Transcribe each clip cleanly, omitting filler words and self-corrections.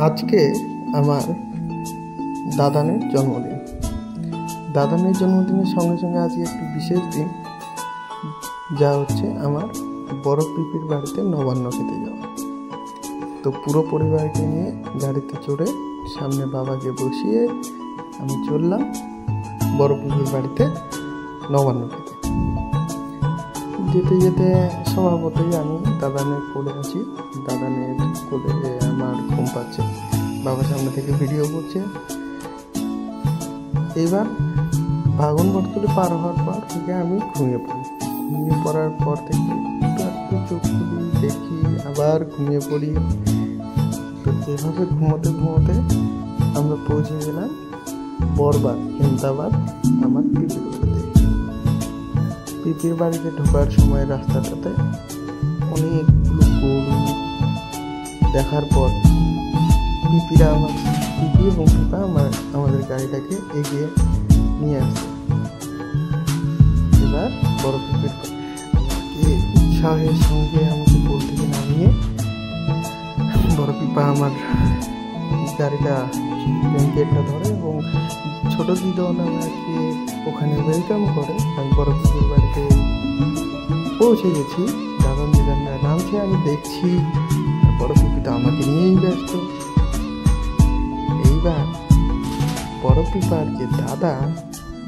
আজকে আমার দাদানের জন্মদিন। দাদানের জন্মদিনের সঙ্গে সঙ্গে আজকে একটু বিশেষ দিন, যা হচ্ছে আমার বড় পিপির বাড়িতে নবান্ন খেতে যাওয়া। তো পুরো পরিবারকে নিয়ে গাড়িতে চড়ে সামনে বাবাকে বসিয়ে আমি চললাম বড় পিপির বাড়িতে নবান্ন খেতে। যেতে যেতে স্বভাবতই আমি দাদানের কোলে আছি, দাদানের কোলে আমার ঘুম পাচ্ছে, বাবা সামনে থেকে ভিডিও করছে। এইবার ভাগন বর্তলে পার হওয়ার পর থেকে আমি ঘুমিয়ে পড়ি। ঘুমিয়ে পড়ার পর থেকে একটু চোখ খুলি, দেখি, আবার ঘুমিয়ে পড়ি। তো এভাবে ঘুমোতে ঘুমোতে আমরা পৌঁছে গেলাম বরবাদ হেমতাবাদ আমার পিপির বাড়িতে। পিপির বাড়িতে ঢোকার সময় রাস্তাটাতে অনেকগুলো গরু দেখার পর পিপি এবং পিপা আমাদের গাড়িটাকে এগিয়ে নিয়ে আসে। এবার বড় পিপির উৎসাহের সঙ্গে আমাকে পোল থেকে নামিয়ে বড় পিপা আমার গাড়িটা গেটটা ধরে এবং ছোট দিদন আমাকে ওখানে ওয়েলকাম করে। আমি বড় পিপির বাড়িতে পৌঁছে গেছি, দাদন দিদানরা নামছে, আমি দেখছি বড় পিপিটা আমাকে নিয়েই ব্যস্ত। এইবার বড় পিপার যে দাদা,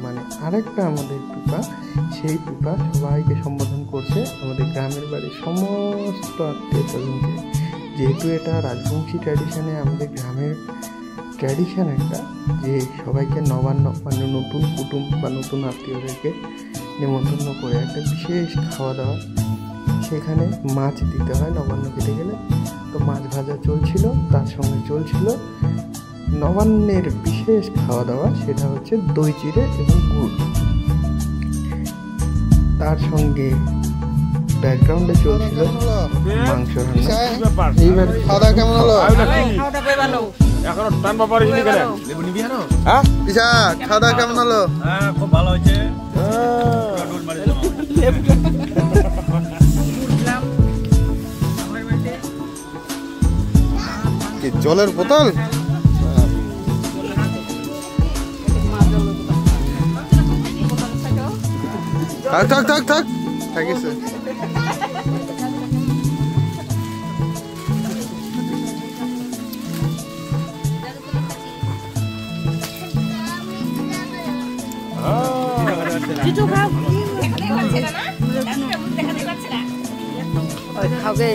মানে আরেকটা আমাদের পিপা, সেই পিপা সবাইকে সম্বোধন করছে আমাদের গ্রামের বাড়ির সমস্ত আত্মীয় স্বজনকে। যেহেতু এটা রাজবংশী ট্র্যাডিশনে, আমাদের গ্রামের ট্র্যাডিশন একটা, যে সবাইকে নবান্ন মানে নতুন কুটুম্ব বা নতুন আত্মীয়দেরকে নিমন্ত্রণ করে একটা বিশেষ খাওয়া দাওয়া, সেখানে মাছ দিতে হয় নবান্ন খেতে গেলে। তো মাছ ভাজা চলছিল, তার সঙ্গে চলছিল নবান্নের বিশেষ খাওয়া দাওয়া, সেটা হচ্ছে দই চিড়ে এবং গুড়। তার সঙ্গে ব্যাকগ্রাউন্ডে চলছিল মাংস রান্না। এইবার খাওয়া কেমন হলো? খাওয়া দাওয়া কেমন হলো? খুব ভালো হয়েছে। জলের বোতল থাক থাকিছে। খাবে